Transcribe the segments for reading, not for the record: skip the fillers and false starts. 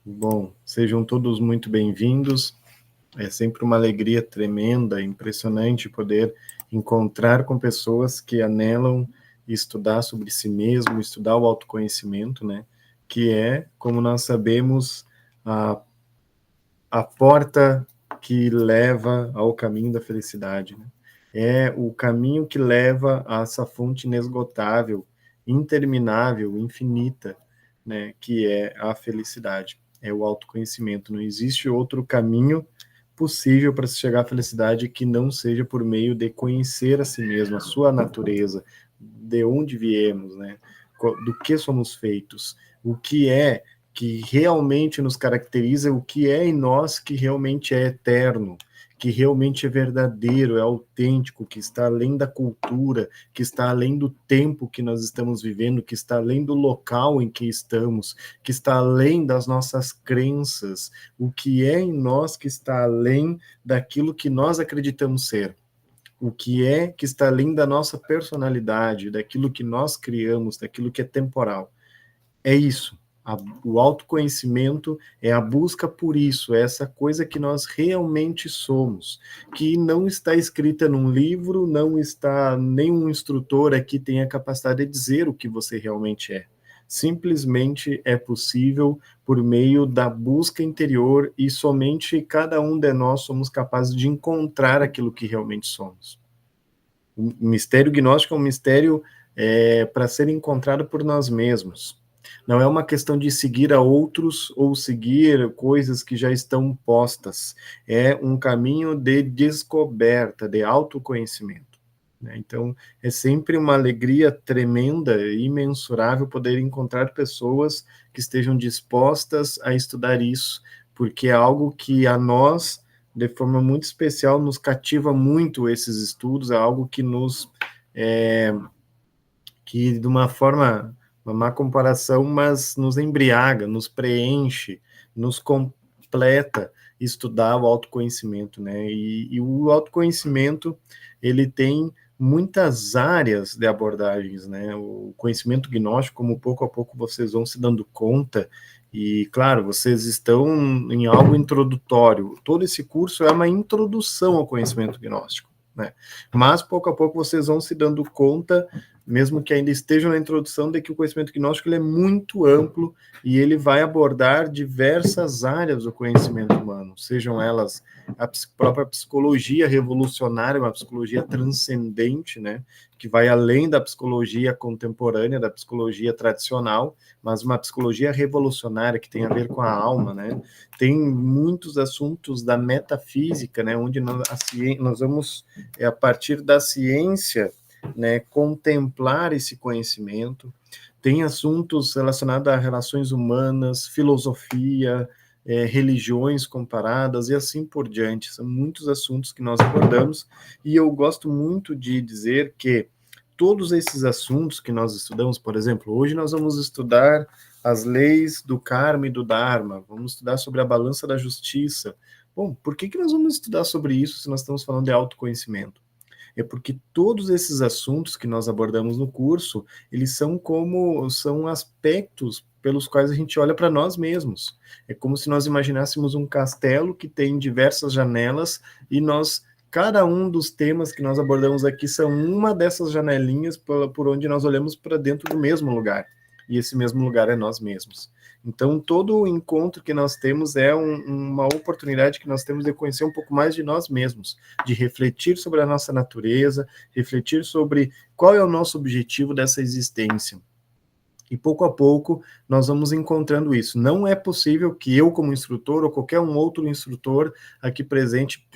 Bom, sejam todos muito bem-vindos. É sempre uma alegria tremenda, impressionante poder encontrar com pessoas que anelam estudar sobre si mesmo, estudar o autoconhecimento, né? Que é, como nós sabemos, a porta que leva ao caminho da felicidade, né? É o caminho que leva a essa fonte inesgotável, interminável, infinita, né? Que é a felicidade, é o autoconhecimento. Não existe outro caminho possível para se chegar à felicidade que não seja por meio de conhecer a si mesmo, a sua natureza, de onde viemos, né? Do que somos feitos, o que é que realmente nos caracteriza, o que é em nós que realmente é eterno, que realmente é verdadeiro, é autêntico, que está além da cultura, que está além do tempo que nós estamos vivendo, que está além do local em que estamos, que está além das nossas crenças, o que é em nós que está além daquilo que nós acreditamos ser. O que é que está além da nossa personalidade, daquilo que nós criamos, daquilo que é temporal. É isso. O autoconhecimento é a busca por isso, é essa coisa que nós realmente somos, que não está escrita num livro, não está, nenhum instrutor aqui tem a capacidade de dizer o que você realmente é. Simplesmente é possível por meio da busca interior e somente cada um de nós somos capazes de encontrar aquilo que realmente somos. O mistério gnóstico é um mistério para ser encontrado por nós mesmos. Não é uma questão de seguir a outros ou seguir coisas que já estão postas. É um caminho de descoberta, de autoconhecimento. Né? Então, é sempre uma alegria tremenda e imensurável poder encontrar pessoas que estejam dispostas a estudar isso, porque é algo que a nós, de forma muito especial, nos cativa muito esses estudos, é algo que nos... que de uma forma, uma má comparação, mas nos embriaga, nos preenche, nos completa estudar o autoconhecimento, né? E o autoconhecimento, ele tem muitas áreas de abordagens, né? O conhecimento gnóstico, como pouco a pouco vocês vão se dando conta, e claro, vocês estão em algo introdutório. Todo esse curso é uma introdução ao conhecimento gnóstico, né? Mas pouco a pouco vocês vão se dando conta, mesmo que ainda estejam na introdução, de que o conhecimento gnóstico ele é muito amplo e ele vai abordar diversas áreas do conhecimento humano, sejam elas a própria psicologia revolucionária, uma psicologia transcendente, né, que vai além da psicologia contemporânea, da psicologia tradicional, mas uma psicologia revolucionária que tem a ver com a alma, né? Tem muitos assuntos da metafísica, né, onde nós vamos, a partir da ciência, né, contemplar esse conhecimento. Tem assuntos relacionados a relações humanas, filosofia, religiões comparadas e assim por diante. São muitos assuntos que nós abordamos e eu gosto muito de dizer que todos esses assuntos que nós estudamos, por exemplo, hoje nós vamos estudar as leis do karma e do dharma, vamos estudar sobre a balança da justiça. Bom, por que nós vamos estudar sobre isso se nós estamos falando de autoconhecimento? É porque todos esses assuntos que nós abordamos no curso, eles são aspectos pelos quais a gente olha para nós mesmos. É como se nós imaginássemos um castelo que tem diversas janelas e cada um dos temas que nós abordamos aqui são uma dessas janelinhas por onde nós olhamos para dentro do mesmo lugar. E esse mesmo lugar é nós mesmos. Então, todo o encontro que nós temos é uma oportunidade que nós temos de conhecer um pouco mais de nós mesmos, de refletir sobre a nossa natureza, refletir sobre qual é o nosso objetivo dessa existência. E pouco a pouco nós vamos encontrando isso. Não é possível que eu, como instrutor, ou qualquer um outro instrutor aqui presente,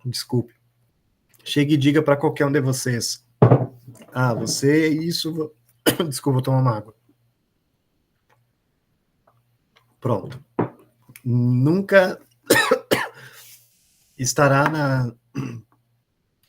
desculpe, chegue e diga para qualquer um de vocês: ah, você é isso... Desculpa, vou tomar uma água. Pronto. Nunca estará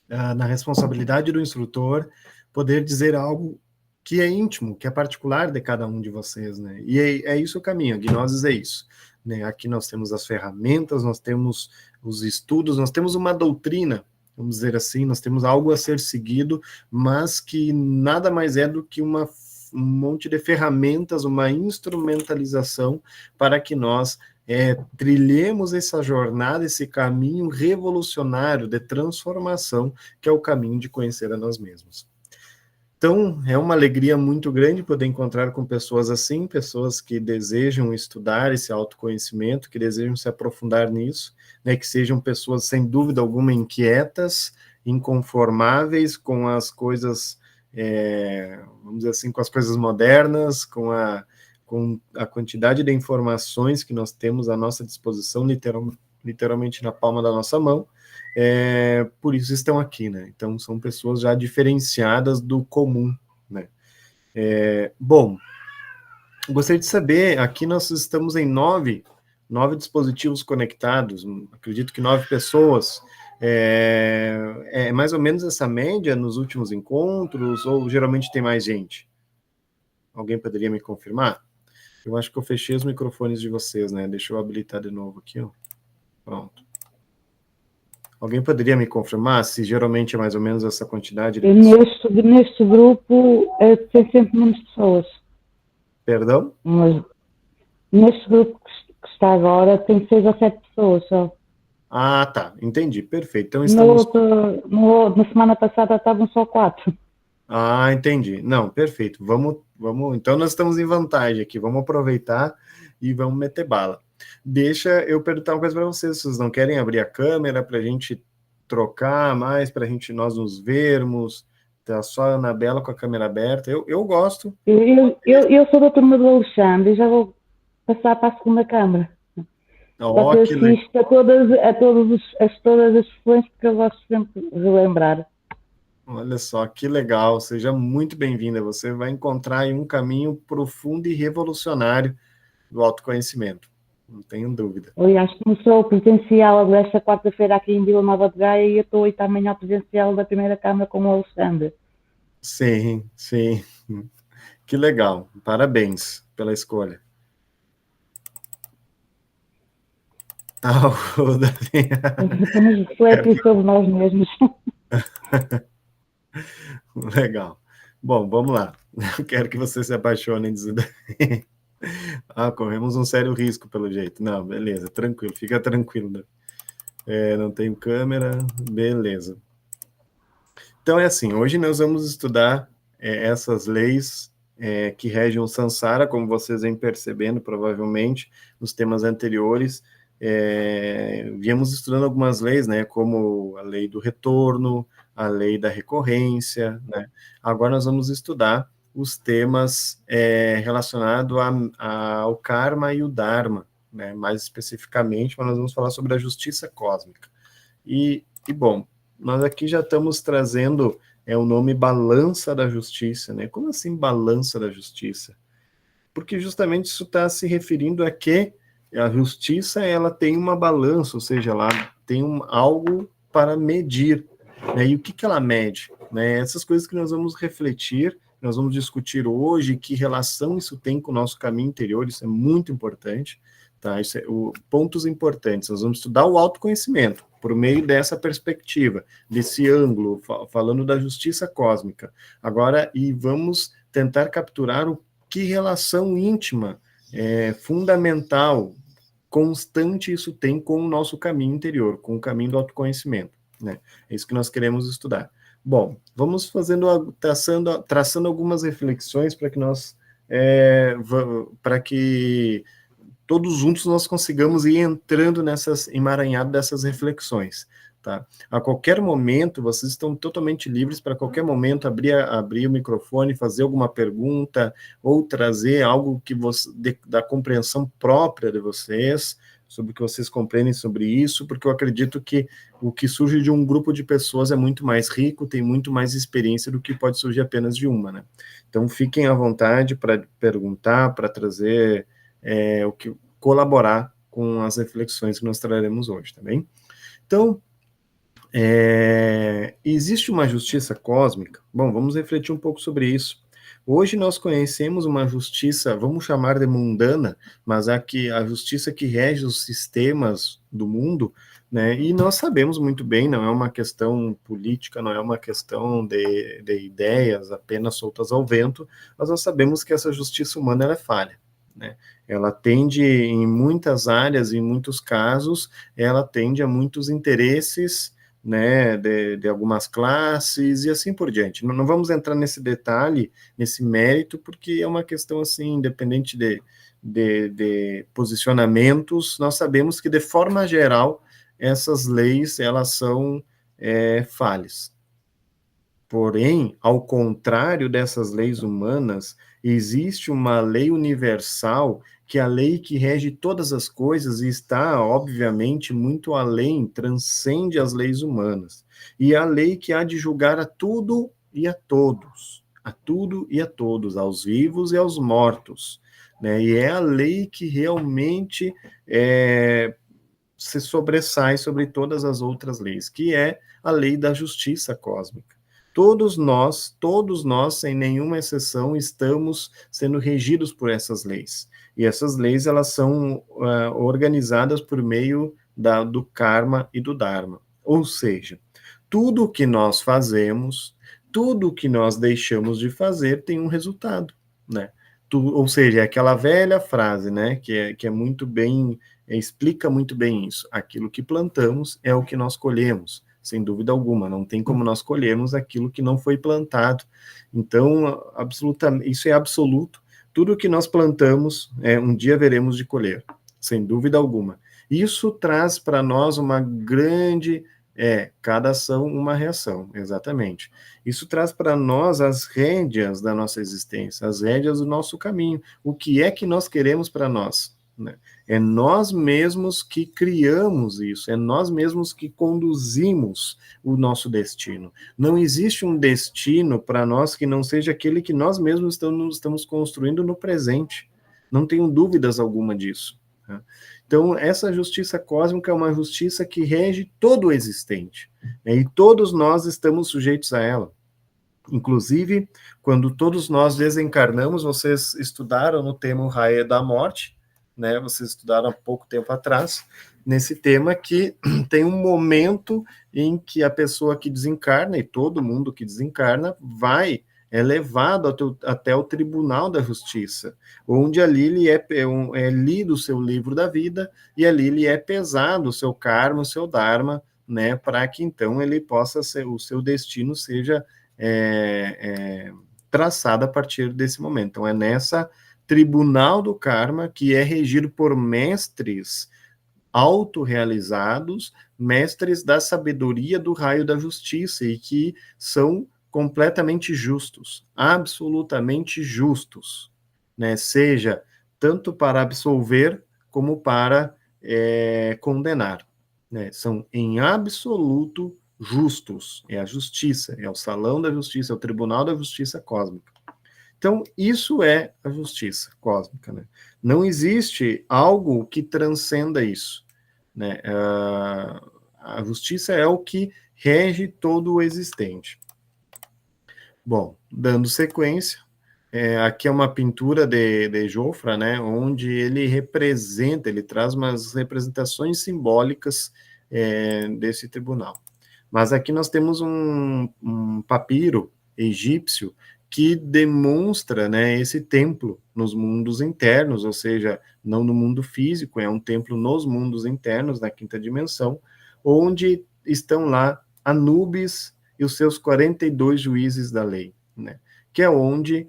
na responsabilidade do instrutor poder dizer algo que é íntimo, que é particular de cada um de vocês, né? E é isso o caminho, a Gnosis é isso. Né? Aqui nós temos as ferramentas, nós temos os estudos, nós temos uma doutrina, vamos dizer assim, nós temos algo a ser seguido, mas que nada mais é do que uma monte de ferramentas, uma instrumentalização para que nós trilhemos essa jornada, esse caminho revolucionário de transformação, que é o caminho de conhecer a nós mesmos. Então, é uma alegria muito grande poder encontrar com pessoas assim, pessoas que desejam estudar esse autoconhecimento, que desejam se aprofundar nisso, né, que sejam pessoas, sem dúvida alguma, inquietas, inconformáveis com as coisas, vamos dizer assim, com as coisas modernas, com a quantidade de informações que nós temos à nossa disposição, literalmente na palma da nossa mão. Por isso estão aqui, né? Então, são pessoas já diferenciadas do comum, né? Bom, gostaria de saber, aqui nós estamos em nove dispositivos conectados, acredito que 9 pessoas. É mais ou menos essa média nos últimos encontros, ou geralmente tem mais gente? Alguém poderia me confirmar? Eu acho que eu fechei os microfones de vocês, né? Deixa eu habilitar de novo aqui, ó. Pronto. Alguém poderia me confirmar se geralmente é mais ou menos essa quantidade de pessoas? Neste grupo tem sempre menos pessoas. Perdão? Mas neste grupo que está agora tem 6 ou 7 pessoas só. Ah, tá. Entendi. Perfeito. Então estamos... Na semana passada estavam só 4. Ah, entendi. Não, perfeito. Vamos. Então nós estamos em vantagem aqui. Vamos aproveitar e vamos meter bala. Deixa eu perguntar uma coisa para vocês. Vocês não querem abrir a câmera para a gente trocar mais, para nós nos vermos? Tá só a Anabela com a câmera aberta. Eu gosto. Eu sou da turma do Alexandre e já vou passar para a segunda câmara. Só que eu assisto a todas as sessões porque eu gosto sempre de lembrar. Olha só, que legal. Seja muito bem-vinda. Você vai encontrar aí um caminho profundo e revolucionário do autoconhecimento. Não tenho dúvida. Aliás, começou o presencial desta quarta-feira aqui em Vila Nova de Gaia e eu estou hoje também ao presencial da primeira câmara com o Alexandre. Sim, sim. Que legal. Parabéns pela escolha. Vamos refletir sobre nós mesmos. Legal. Bom, vamos lá. Eu quero que você se apaixone disso daí. Corremos um sério risco, pelo jeito. Não, beleza, tranquilo, fica tranquilo. Né? Não tenho câmera, beleza. Então é assim, hoje nós vamos estudar essas leis que regem o Sansara, como vocês vêm percebendo, provavelmente, nos temas anteriores. Viemos estudando algumas leis, né, como a lei do retorno, a lei da recorrência, né? Agora nós vamos estudar os temas relacionados ao karma e o dharma, né? Mais especificamente, nós vamos falar sobre a justiça cósmica. E bom, nós aqui já estamos trazendo o nome balança da justiça, né? Como assim balança da justiça? Porque justamente isso está se referindo a que a justiça, ela tem uma balança, ou seja, ela tem algo para medir, né? E o que ela mede? Né? Essas coisas que nós vamos refletir, nós vamos discutir hoje, que relação isso tem com o nosso caminho interior, isso é muito importante, tá? Isso pontos importantes, nós vamos estudar o autoconhecimento, por meio dessa perspectiva, desse ângulo, falando da justiça cósmica. Agora, e vamos tentar capturar que relação íntima, fundamental, constante isso tem com o nosso caminho interior, com o caminho do autoconhecimento, né? É isso que nós queremos estudar. Bom, vamos traçando algumas reflexões para que nós, para que todos juntos nós consigamos ir entrando emaranhado dessas reflexões, tá? A qualquer momento, vocês estão totalmente livres para qualquer momento abrir o microfone, fazer alguma pergunta, ou trazer algo que da compreensão própria de vocês, sobre o que vocês compreendem sobre isso, porque eu acredito que o que surge de um grupo de pessoas é muito mais rico, tem muito mais experiência do que pode surgir apenas de uma, né? Então, fiquem à vontade para perguntar, para trazer colaborar com as reflexões que nós traremos hoje, tá bem? Então, existe uma justiça cósmica? Bom, vamos refletir um pouco sobre isso. Hoje nós conhecemos uma justiça, vamos chamar de mundana, mas a justiça que rege os sistemas do mundo, né? E nós sabemos muito bem, não é uma questão política, não é uma questão de ideias apenas soltas ao vento, mas nós sabemos que essa justiça humana ela é falha, né? Ela tende, em muitas áreas, em muitos casos, ela tende a muitos interesses, né, de algumas classes e assim por diante. Não vamos entrar nesse detalhe, nesse mérito, porque é uma questão assim, independente de posicionamentos, nós sabemos que, de forma geral, essas leis, elas são falhas. Porém, ao contrário dessas leis humanas, existe uma lei universal, que é a lei que rege todas as coisas e está, obviamente, muito além, transcende as leis humanas. E é a lei que há de julgar a tudo e a todos, aos vivos e aos mortos, né? E é a lei que realmente se sobressai sobre todas as outras leis, que é a lei da justiça cósmica. Todos nós, sem nenhuma exceção, estamos sendo regidos por essas leis. E essas leis, elas são organizadas por meio do karma e do dharma. Ou seja, tudo o que nós fazemos, tudo o que nós deixamos de fazer tem um resultado, né? Ou seja, é aquela velha frase, né, que é muito bem, explica muito bem isso. Aquilo que plantamos é o que nós colhemos, sem dúvida alguma. Não tem como nós colhermos aquilo que não foi plantado. Então, isso é absoluto. Tudo que nós plantamos, um dia veremos de colher, sem dúvida alguma. Isso traz para nós uma grande... cada ação, uma reação, exatamente. Isso traz para nós as rédeas da nossa existência, as rédeas do nosso caminho. O que é que nós queremos para nós, né? É nós mesmos que criamos isso, é nós mesmos que conduzimos o nosso destino. Não existe um destino para nós que não seja aquele que nós mesmos estamos construindo no presente. Não tenho dúvidas alguma disso, né? Então, essa justiça cósmica é uma justiça que rege todo o existente, né? E todos nós estamos sujeitos a ela. Inclusive, quando todos nós desencarnamos, vocês estudaram no tema o raio da morte, né? Vocês estudaram há pouco tempo atrás, nesse tema que tem um momento em que a pessoa que desencarna, e todo mundo que desencarna, é levado até o Tribunal da Justiça, onde ali lhe é lido o seu livro da vida, e ali lhe é pesado o seu karma, o seu dharma, né, para que então ele possa ser, o seu destino seja traçado a partir desse momento. Então é nessa Tribunal do Karma, que é regido por mestres autorrealizados, mestres da sabedoria do raio da justiça, e que são completamente justos, absolutamente justos, né? Seja tanto para absolver como para condenar, né? São em absoluto justos, é a justiça, é o salão da justiça, é o tribunal da justiça cósmica. Então, isso é a justiça cósmica, né? Não existe algo que transcenda isso, né? A justiça é o que rege todo o existente. Bom, dando sequência, aqui é uma pintura de Jofra, né, onde ele traz umas representações simbólicas desse tribunal. Mas aqui nós temos um papiro egípcio que demonstra, né, esse templo nos mundos internos, ou seja, não no mundo físico, é um templo nos mundos internos, na quinta dimensão, onde estão lá Anubis e os seus 42 juízes da lei, né, que é onde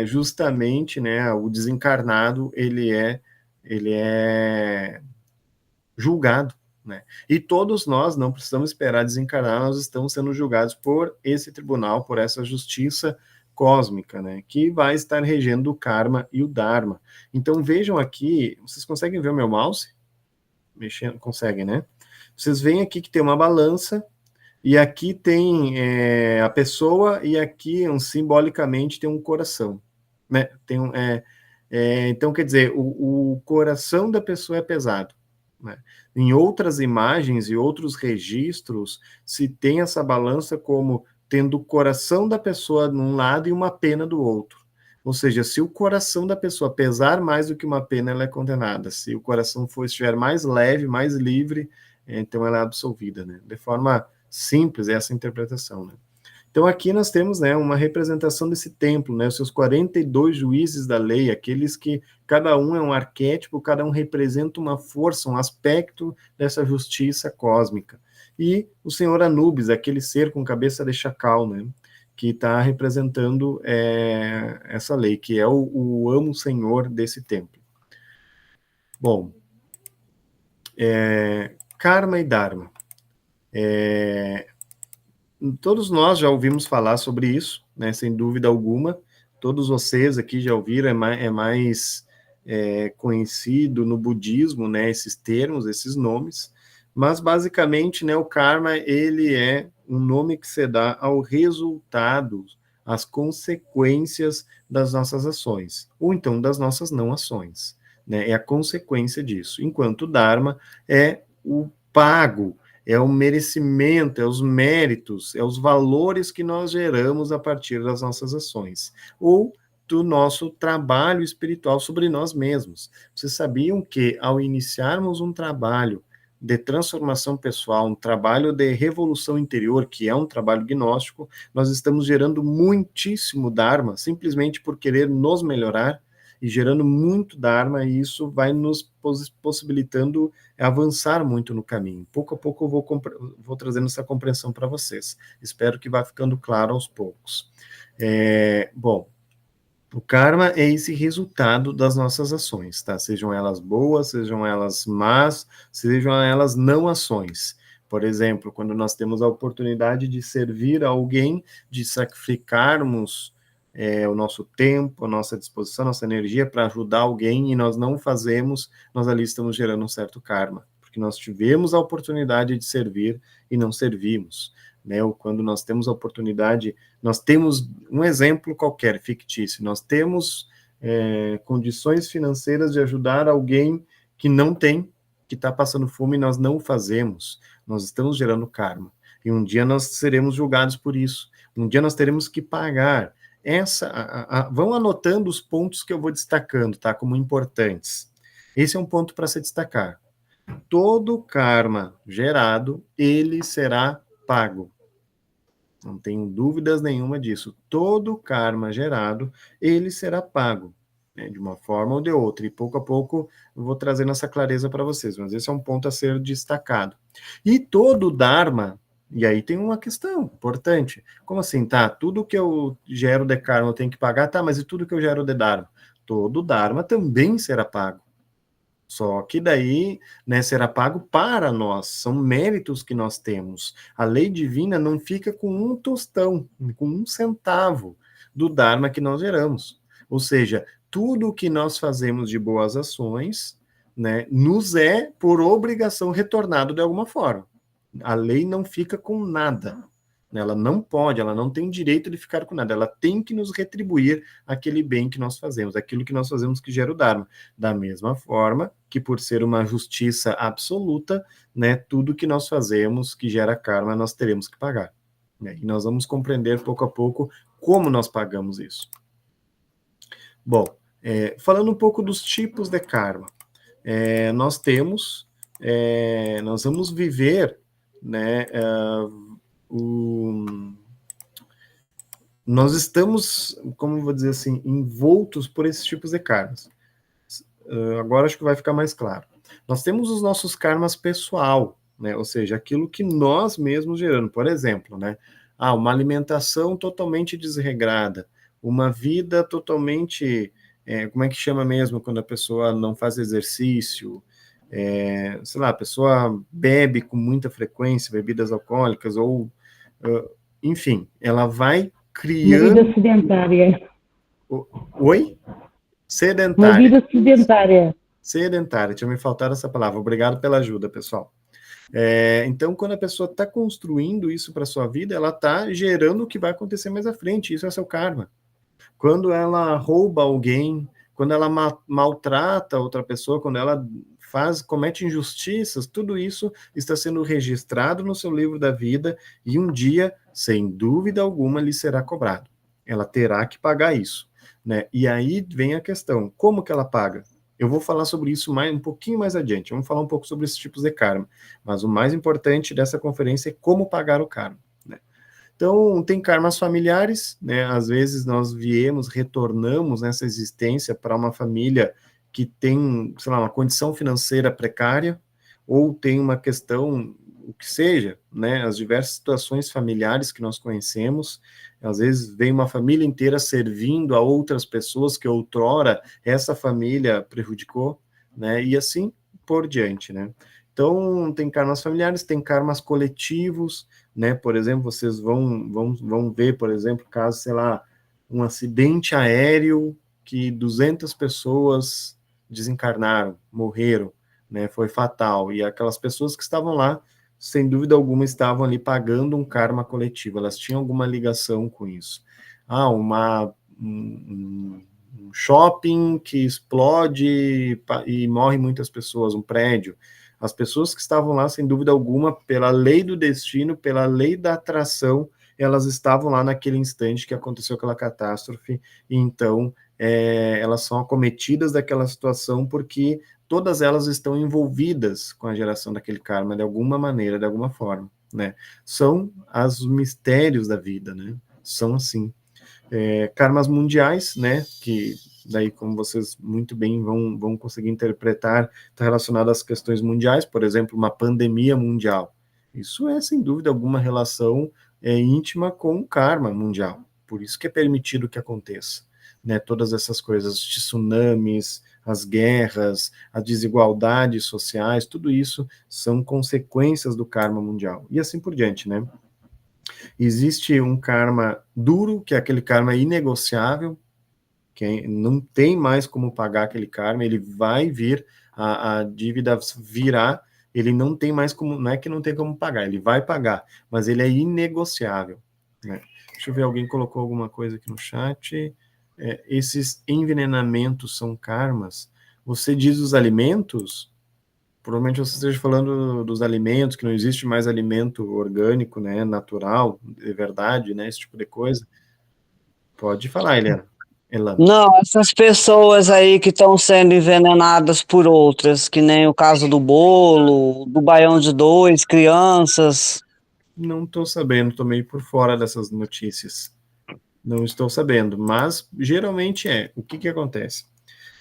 justamente, né, o desencarnado ele é julgado, né? E todos nós não precisamos esperar desencarnar, nós estamos sendo julgados por esse tribunal, por essa justiça cósmica, né, que vai estar regendo o karma e o dharma. Então vejam aqui, vocês conseguem ver o meu mouse? Mexendo, conseguem, né? Vocês veem aqui que tem uma balança, e aqui tem a pessoa, e aqui, simbolicamente, tem um coração, né? Então, quer dizer, o coração da pessoa é pesado, né? Em outras imagens e outros registros, se tem essa balança como tendo o coração da pessoa num lado e uma pena do outro. Ou seja, se o coração da pessoa pesar mais do que uma pena, ela é condenada. Se o coração estiver mais leve, mais livre, então ela é absolvida, né? De forma simples, essa interpretação, né? Então aqui nós temos, né, uma representação desse templo, né, os seus 42 juízes da lei, aqueles que cada um é um arquétipo, cada um representa uma força, um aspecto dessa justiça cósmica. E o Senhor Anubis, aquele ser com cabeça de chacal, né, que está representando essa lei, que é o amo Senhor desse templo. Bom, Karma e Dharma. Todos nós já ouvimos falar sobre isso, né, sem dúvida alguma. Todos vocês aqui já ouviram, é mais conhecido no budismo, né, esses termos, esses nomes. Mas, basicamente, né, o karma, ele é um nome que se dá ao resultado, às consequências das nossas ações, ou então das nossas não ações, né, é a consequência disso. Enquanto o dharma é o pago, é o merecimento, é os méritos, é os valores que nós geramos a partir das nossas ações, ou do nosso trabalho espiritual sobre nós mesmos. Vocês sabiam que, ao iniciarmos um trabalho de transformação pessoal, um trabalho de revolução interior, que é um trabalho gnóstico, nós estamos gerando muitíssimo Dharma, simplesmente por querer nos melhorar, e gerando muito Dharma, e isso vai nos possibilitando avançar muito no caminho. Pouco a pouco eu vou trazendo essa compreensão para vocês. Espero que vá ficando claro aos poucos. Bom, o karma é esse resultado das nossas ações, tá? Sejam elas boas, sejam elas más, sejam elas não ações. Por exemplo, quando nós temos a oportunidade de servir a alguém, de sacrificarmos o nosso tempo, a nossa disposição, a nossa energia para ajudar alguém e nós não fazemos, nós ali estamos gerando um certo karma, porque nós tivemos a oportunidade de servir e não servimos. Né, ou quando nós temos a oportunidade, nós temos um exemplo qualquer, fictício, nós temos condições financeiras de ajudar alguém que não tem, que está passando fome e nós não o fazemos, nós estamos gerando karma, e um dia nós seremos julgados por isso, um dia nós teremos que pagar. Vão anotando os pontos que eu vou destacando, tá, como importantes. Esse é um ponto para se destacar. Todo karma gerado, ele será pago. Não tenho dúvidas nenhuma disso. Todo karma gerado, ele será pago, né, de uma forma ou de outra. E pouco a pouco eu vou trazendo essa clareza para vocês, mas esse é um ponto a ser destacado. E todo Dharma, e aí tem uma questão importante. Como assim, tá? Tudo que eu gero de karma eu tenho que pagar, tá, mas e tudo que eu gero de Dharma? Todo Dharma também será pago. Só que daí, né, será pago para nós, são méritos que nós temos. A lei divina não fica com um tostão, com um centavo do Dharma que nós geramos. Ou seja, tudo o que nós fazemos de boas ações, né, nos é, por obrigação, retornado de alguma forma. A lei não fica com nada. Ela não pode, ela não tem direito de ficar com nada, ela tem que nos retribuir aquele bem que nós fazemos, aquilo que nós fazemos que gera o Dharma. Da mesma forma que, por ser uma justiça absoluta, né, tudo que nós fazemos que gera karma, nós teremos que pagar. E nós vamos compreender pouco a pouco como nós pagamos isso. Bom, falando um pouco dos tipos de karma, nós vamos viver, né, nós estamos, como vou dizer assim, envoltos por esses tipos de karmas. Agora acho que vai ficar mais claro. Nós temos os nossos karmas pessoal, né? Ou seja, aquilo que nós mesmos geramos. Por exemplo, né? Uma alimentação totalmente desregrada, uma vida totalmente, como é que chama mesmo quando a pessoa não faz exercício, sei lá, a pessoa bebe com muita frequência, bebidas alcoólicas, ou, enfim, ela vai criando... Uma vida sedentária. Oi? Sedentária. Uma vida sedentária. Sedentária, tinha me faltado essa palavra. Obrigado pela ajuda, pessoal. Então, quando a pessoa está construindo isso para a sua vida, ela está gerando o que vai acontecer mais à frente. Isso é seu karma. Quando ela rouba alguém, quando ela maltrata outra pessoa, quando ela comete injustiças, tudo isso está sendo registrado no seu livro da vida e um dia, sem dúvida alguma, lhe será cobrado. Ela terá que pagar isso, né? E aí vem a questão, como que ela paga? Eu vou falar sobre isso um pouquinho mais adiante, vamos falar um pouco sobre esses tipos de karma, mas o mais importante dessa conferência é como pagar o karma, né? Então, tem karmas familiares, né? Às vezes nós retornamos nessa existência para uma família que tem, sei lá, uma condição financeira precária, ou tem uma questão, o que seja, né? As diversas situações familiares que nós conhecemos, às vezes vem uma família inteira servindo a outras pessoas que outrora essa família prejudicou, né? E assim por diante, né? Então, tem karmas familiares, tem karmas coletivos, né? Por exemplo, vocês vão ver, por exemplo, caso, sei lá, um acidente aéreo que 200 pessoas desencarnaram, morreram, né? Foi fatal. E aquelas pessoas que estavam lá, sem dúvida alguma, estavam ali pagando um karma coletivo. Elas tinham alguma ligação com isso. Ah, um shopping que explode e morre muitas pessoas, um prédio. As pessoas que estavam lá, sem dúvida alguma, pela lei do destino, pela lei da atração, elas estavam lá naquele instante que aconteceu aquela catástrofe, e então elas são acometidas daquela situação porque todas elas estão envolvidas com a geração daquele karma de alguma maneira, de alguma forma, né? São os mistérios da vida, né? São assim. Karmas mundiais, né? Que daí, como vocês muito bem vão conseguir interpretar, está relacionado às questões mundiais, por exemplo, uma pandemia mundial. Isso é, sem dúvida, alguma relação íntima com o karma mundial. Por isso que é permitido que aconteça, né? Todas essas coisas, os tsunamis, as guerras, as desigualdades sociais, tudo isso são consequências do karma mundial. E assim por diante, né? Existe um karma duro, que é aquele karma inegociável, que não tem mais como pagar aquele karma, ele vai vir, a dívida virá, ele não tem mais como, não é que não tem como pagar, ele vai pagar, mas ele é inegociável, né? Deixa eu ver, alguém colocou alguma coisa aqui no chat. Esses envenenamentos são karmas? Você diz os alimentos? Provavelmente você esteja falando dos alimentos, que não existe mais alimento orgânico, né, natural, de verdade, né, esse tipo de coisa. Pode falar, Helena. Não, essas pessoas aí que estão sendo envenenadas por outras, que nem o caso do bolo, do baião de dois, crianças. Não estou sabendo, estou meio por fora dessas notícias. Não estou sabendo, mas geralmente o que acontece?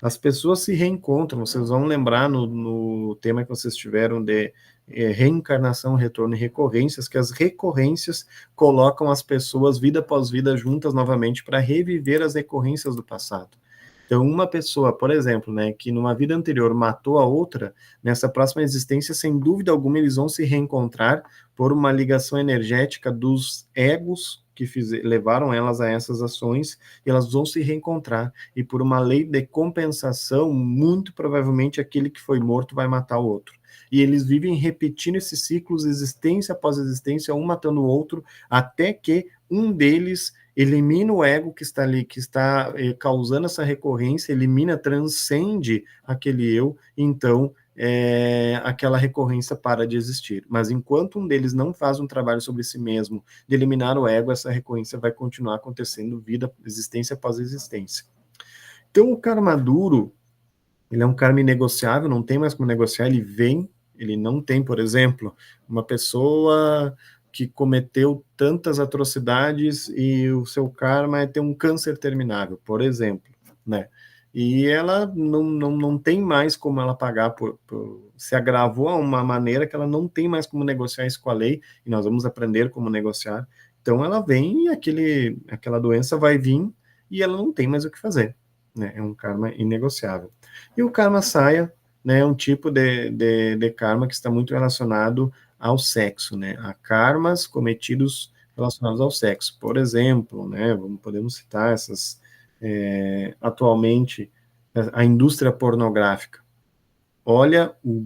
As pessoas se reencontram, vocês vão lembrar no tema que vocês tiveram de reencarnação, retorno e recorrências, que as recorrências colocam as pessoas vida após vida juntas novamente para reviver as recorrências do passado. Então, uma pessoa, por exemplo, né, que numa vida anterior matou a outra, nessa próxima existência, sem dúvida alguma, eles vão se reencontrar por uma ligação energética dos egos que levaram elas a essas ações, e elas vão se reencontrar, e por uma lei de compensação, muito provavelmente aquele que foi morto vai matar o outro. E eles vivem repetindo esses ciclos, existência após existência, um matando o outro, até que um deles elimina o ego que está ali, que está causando essa recorrência, elimina, transcende aquele eu, então aquela recorrência para de existir. Mas enquanto um deles não faz um trabalho sobre si mesmo, de eliminar o ego, essa recorrência vai continuar acontecendo, vida, existência após existência. Então, o karma duro, ele é um karma inegociável, não tem mais como negociar, ele vem, ele não tem, por exemplo, uma pessoa que cometeu tantas atrocidades e o seu karma é ter um câncer terminável, por exemplo, né? E ela não tem mais como ela pagar, se agravou a uma maneira que ela não tem mais como negociar isso com a lei, e nós vamos aprender como negociar. Então ela vem e aquela doença vai vir e ela não tem mais o que fazer, né? É um karma inegociável. E o karma saya, né, é um tipo de karma que está muito relacionado ao sexo, né? A karmas cometidos relacionados ao sexo. Por exemplo, né, podemos citar essas atualmente a indústria pornográfica. Olha o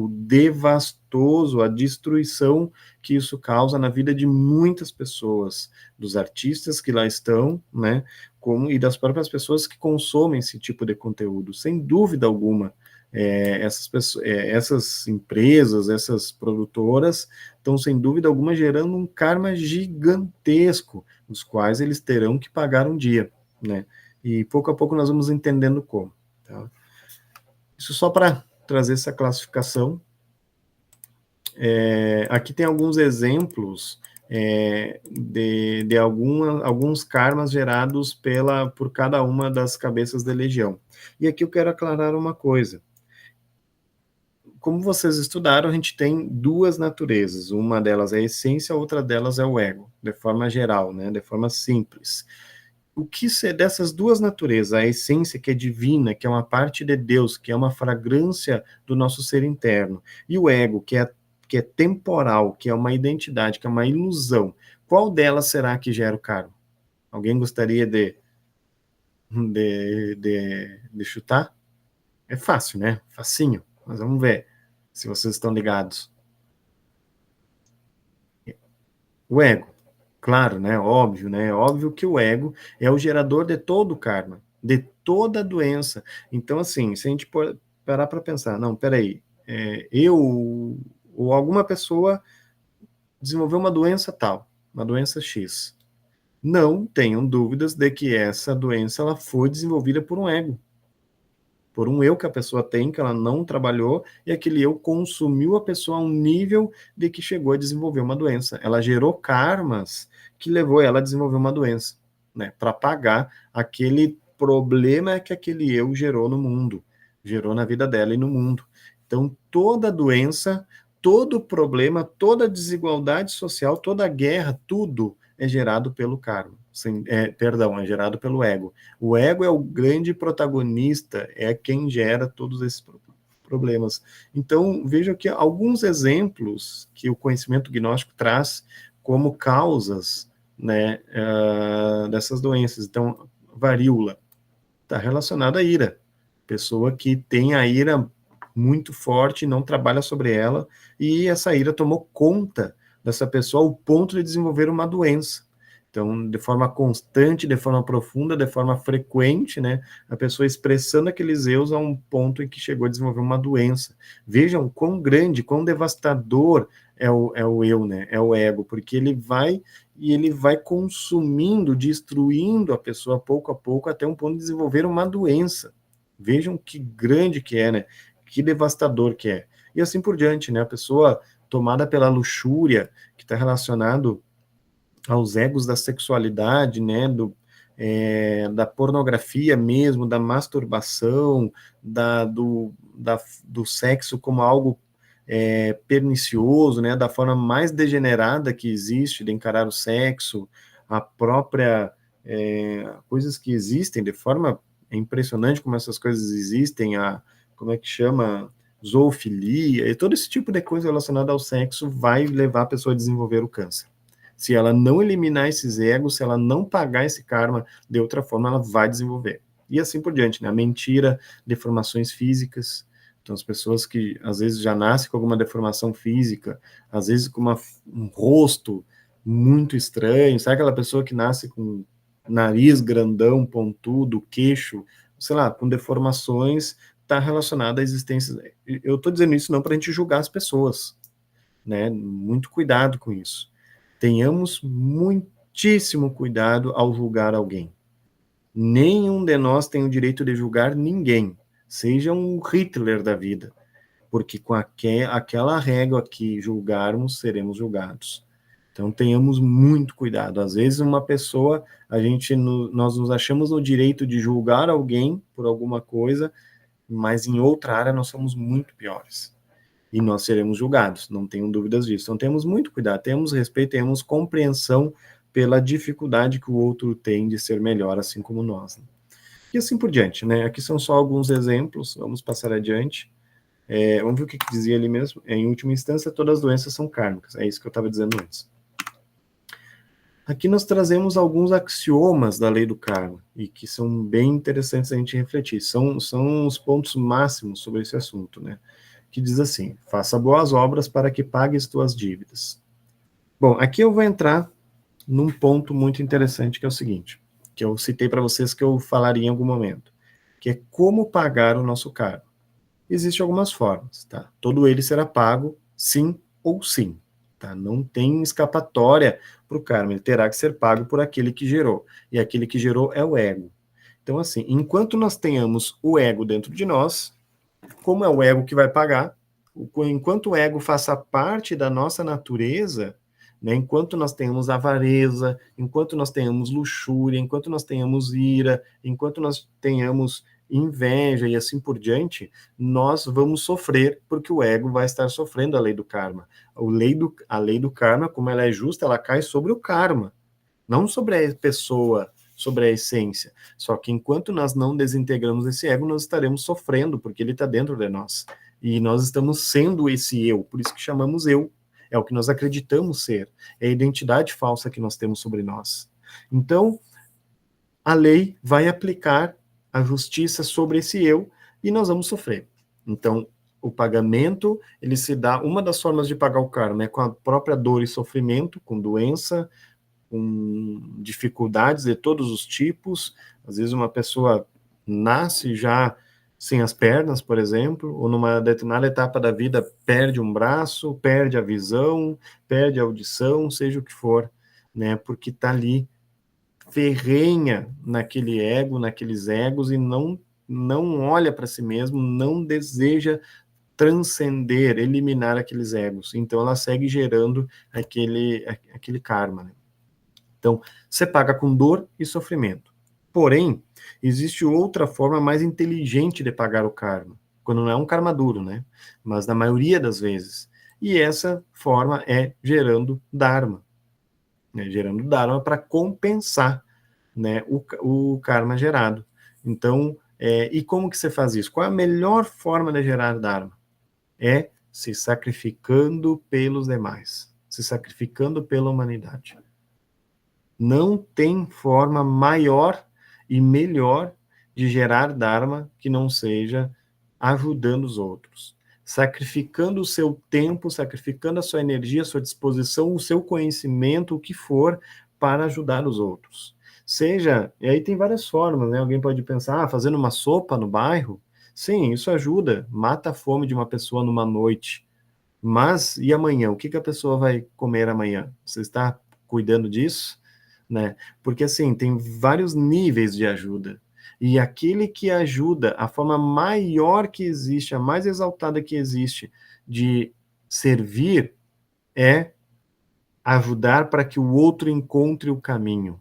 devastoso, a destruição que isso causa na vida de muitas pessoas, dos artistas que lá estão, né, e das próprias pessoas que consomem esse tipo de conteúdo. Sem dúvida alguma, essas empresas, essas produtoras, estão, sem dúvida alguma, gerando um karma gigantesco, os quais eles terão que pagar um dia, né? E pouco a pouco nós vamos entendendo como. Tá? Isso só para trazer essa classificação. Aqui tem alguns exemplos de alguns karmas gerados por cada uma das cabeças da legião. E aqui eu quero aclarar uma coisa. Como vocês estudaram, a gente tem duas naturezas. Uma delas é a essência, a outra delas é o ego, de forma geral, né? De forma simples. O que dessas duas naturezas, a essência que é divina, que é uma parte de Deus, que é uma fragrância do nosso ser interno, e o ego, que é temporal, que é uma identidade, que é uma ilusão, qual delas será que gera o karma? Alguém gostaria de chutar? É fácil, né? Facinho. Mas vamos ver se vocês estão ligados. O ego. Claro, né? Óbvio, né? Óbvio que o ego é o gerador de todo o karma, de toda a doença. Então, assim, se a gente parar para pensar, não, peraí, eu ou alguma pessoa desenvolveu uma doença tal, uma doença X. Não tenham dúvidas de que essa doença ela foi desenvolvida por um ego, por um eu que a pessoa tem, que ela não trabalhou, e aquele eu consumiu a pessoa a um nível de que chegou a desenvolver uma doença. Ela gerou karmas que levou ela a desenvolver uma doença, né, para pagar aquele problema que aquele eu gerou no mundo, gerou na vida dela e no mundo. Então, toda doença, todo problema, toda desigualdade social, toda guerra, tudo é gerado pelo karma. É gerado pelo ego. O ego é o grande protagonista, é quem gera todos esses problemas. Então, veja aqui alguns exemplos que o conhecimento gnóstico traz como causas, né, dessas doenças. Então, varíola está relacionada à ira. Pessoa que tem a ira muito forte, não trabalha sobre ela, e essa ira tomou conta dessa pessoa ao ponto de desenvolver uma doença. Então, de forma constante, de forma profunda, de forma frequente, né, a pessoa expressando aqueles eus a um ponto em que chegou a desenvolver uma doença. Vejam quão grande, quão devastador é o eu, né, é o ego, porque ele vai consumindo, destruindo a pessoa pouco a pouco, até um ponto de desenvolver uma doença. Vejam que grande que é, né, que devastador que é. E assim por diante, né, a pessoa tomada pela luxúria, que está relacionado aos egos da sexualidade, né, da pornografia mesmo, da masturbação, do sexo como algo pernicioso, né, da forma mais degenerada que existe de encarar o sexo, a própria coisas que existem de forma impressionante como essas coisas existem, como é que chama, zoofilia, e todo esse tipo de coisa relacionada ao sexo vai levar a pessoa a desenvolver o câncer. Se ela não eliminar esses egos, se ela não pagar esse karma de outra forma, ela vai desenvolver. E assim por diante, né? A mentira, deformações físicas. Então, as pessoas que às vezes já nascem com alguma deformação física, às vezes com um rosto muito estranho, sabe aquela pessoa que nasce com nariz grandão, pontudo, queixo, sei lá, com deformações, está relacionada à existência. Eu estou dizendo isso não para a gente julgar as pessoas, né? Muito cuidado com isso. Tenhamos muitíssimo cuidado ao julgar alguém. Nenhum de nós tem o direito de julgar ninguém, seja um Hitler da vida, porque com aquela régua que julgarmos, seremos julgados. Então tenhamos muito cuidado. Às vezes uma pessoa, nós nos achamos no direito de julgar alguém por alguma coisa, mas em outra área nós somos muito piores. E nós seremos julgados, não tenho dúvidas disso. Então temos muito cuidado, temos respeito, temos compreensão pela dificuldade que o outro tem de ser melhor, assim como nós. Né? E assim por diante, né? Aqui são só alguns exemplos, vamos passar adiante. Vamos ver o que dizia ali mesmo. Em última instância, todas as doenças são kármicas, é isso que eu estava dizendo antes. Aqui nós trazemos alguns axiomas da lei do karma, e que são bem interessantes a gente refletir. São os pontos máximos sobre esse assunto, né? Que diz assim, faça boas obras para que pagues tuas dívidas. Bom, aqui eu vou entrar num ponto muito interessante, que é o seguinte, que eu citei para vocês que eu falaria em algum momento, que é como pagar o nosso karma. Existem algumas formas, tá? Todo ele será pago, sim ou sim, tá? Não tem escapatória para o karma, ele terá que ser pago por aquele que gerou, e aquele que gerou é o ego. Então, assim, enquanto nós tenhamos o ego dentro de nós, como é o ego que vai pagar, enquanto o ego faça parte da nossa natureza, né, enquanto nós tenhamos avareza, enquanto nós tenhamos luxúria, enquanto nós tenhamos ira, enquanto nós tenhamos inveja e assim por diante, nós vamos sofrer, porque o ego vai estar sofrendo a lei do karma. A lei do karma, como ela é justa, ela cai sobre o karma, não sobre a pessoa, sobre a essência. Só que enquanto nós não desintegramos esse ego, nós estaremos sofrendo, porque ele está dentro de nós. E nós estamos sendo esse eu, por isso que chamamos eu. É o que nós acreditamos ser. É a identidade falsa que nós temos sobre nós. Então, a lei vai aplicar a justiça sobre esse eu e nós vamos sofrer. Então, o pagamento, ele se dá, uma das formas de pagar o karma é com a própria dor e sofrimento, com doença, com dificuldades de todos os tipos. Às vezes uma pessoa nasce já sem as pernas, por exemplo, ou numa determinada etapa da vida perde um braço, perde a visão, perde a audição, seja o que for, né? Porque está ali ferrenha naquele ego, naqueles egos e não olha para si mesmo, não deseja transcender, eliminar aqueles egos. Então ela segue gerando aquele karma, né? Então, você paga com dor e sofrimento. Porém, existe outra forma mais inteligente de pagar o karma, quando não é um karma duro, né? Mas na maioria das vezes. E essa forma é gerando dharma, né? Gerando dharma para compensar, né, o karma gerado. Então, e como que você faz isso? Qual é a melhor forma de gerar dharma? É se sacrificando pelos demais, se sacrificando pela humanidade. Não tem forma maior e melhor de gerar dharma que não seja ajudando os outros, sacrificando o seu tempo, sacrificando a sua energia, a sua disposição, o seu conhecimento, o que for, para ajudar os outros. Seja, e aí tem várias formas, né? Alguém pode pensar, fazendo uma sopa no bairro, sim, isso ajuda, mata a fome de uma pessoa numa noite. Mas e amanhã? O que a pessoa vai comer amanhã? Você está cuidando disso? Né? Porque assim, tem vários níveis de ajuda. E aquele que ajuda, a forma maior que existe, a mais exaltada que existe de servir é ajudar para que o outro encontre o caminho,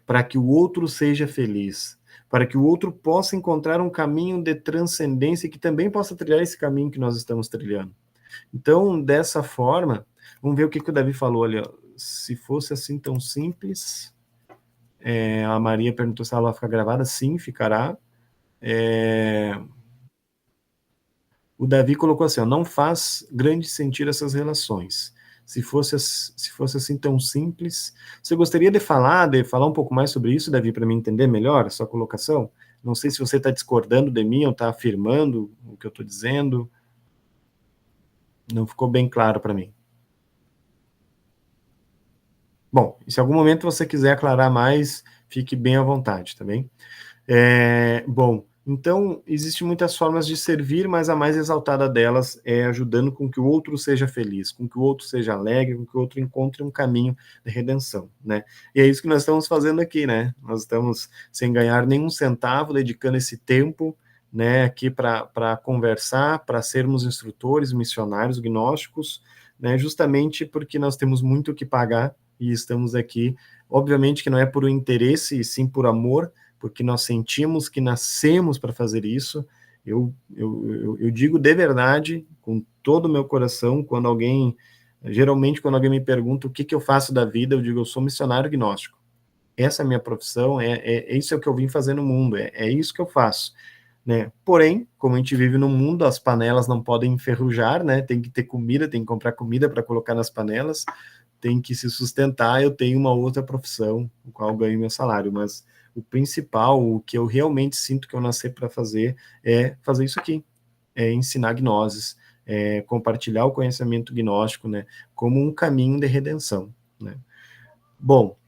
para que o outro seja feliz, para que o outro possa encontrar um caminho de transcendência que também possa trilhar esse caminho que nós estamos trilhando. Então, dessa forma, vamos ver o que o Davi falou ali. Ó. Se fosse assim tão simples, a Maria perguntou se ela vai ficar gravada. Sim, ficará. O Davi colocou assim, ó, não faz grande sentido essas relações. Se fosse assim tão simples. Você gostaria de falar um pouco mais sobre isso, Davi, para me entender melhor a sua colocação? Não sei se você está discordando de mim ou está afirmando o que eu estou dizendo. Não ficou bem claro para mim. Bom, se em algum momento você quiser aclarar mais, fique bem à vontade, tá bem? Bom, então, existem muitas formas de servir, mas a mais exaltada delas é ajudando com que o outro seja feliz, com que o outro seja alegre, com que o outro encontre um caminho de redenção, né? E é isso que nós estamos fazendo aqui, né? Nós estamos sem ganhar nenhum centavo, dedicando esse tempo, né, aqui para conversar, para sermos instrutores, missionários, gnósticos, né, justamente porque nós temos muito o que pagar e estamos aqui, obviamente que não é por um interesse, e sim por amor, porque nós sentimos que nascemos para fazer isso. Eu digo de verdade, com todo o meu coração, geralmente quando alguém me pergunta o que eu faço da vida, eu digo, eu sou missionário gnóstico. Essa é a minha profissão, isso é o que eu vim fazer no mundo, é isso que eu faço. Né? Porém, como a gente vive no mundo, as panelas não podem enferrujar, né? Tem que ter comida, tem que comprar comida para colocar nas panelas, tem que se sustentar. Eu tenho uma outra profissão, no qual eu ganho meu salário, mas o principal, o que eu realmente sinto que eu nasci para fazer, é fazer isso aqui, é ensinar gnoses, é compartilhar o conhecimento gnóstico, né, como um caminho de redenção, né. Bom,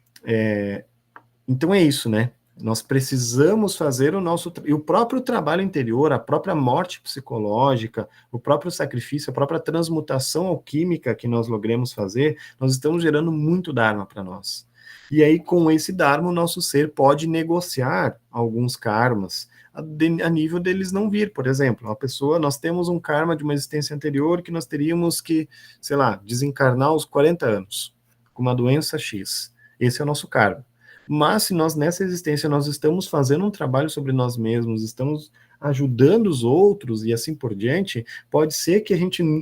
então é isso, né, Nós precisamos fazer o nosso... E o próprio trabalho interior, a própria morte psicológica, o próprio sacrifício, a própria transmutação alquímica que nós logremos fazer, nós estamos gerando muito Dharma para nós. E aí, com esse Dharma, o nosso ser pode negociar alguns karmas a nível deles não vir. Por exemplo, uma pessoa, nós temos um karma de uma existência anterior que nós teríamos que, sei lá, desencarnar aos 40 anos, com uma doença X. Esse é o nosso karma. Mas se nós, nessa existência, nós estamos fazendo um trabalho sobre nós mesmos, estamos ajudando os outros e assim por diante, pode ser que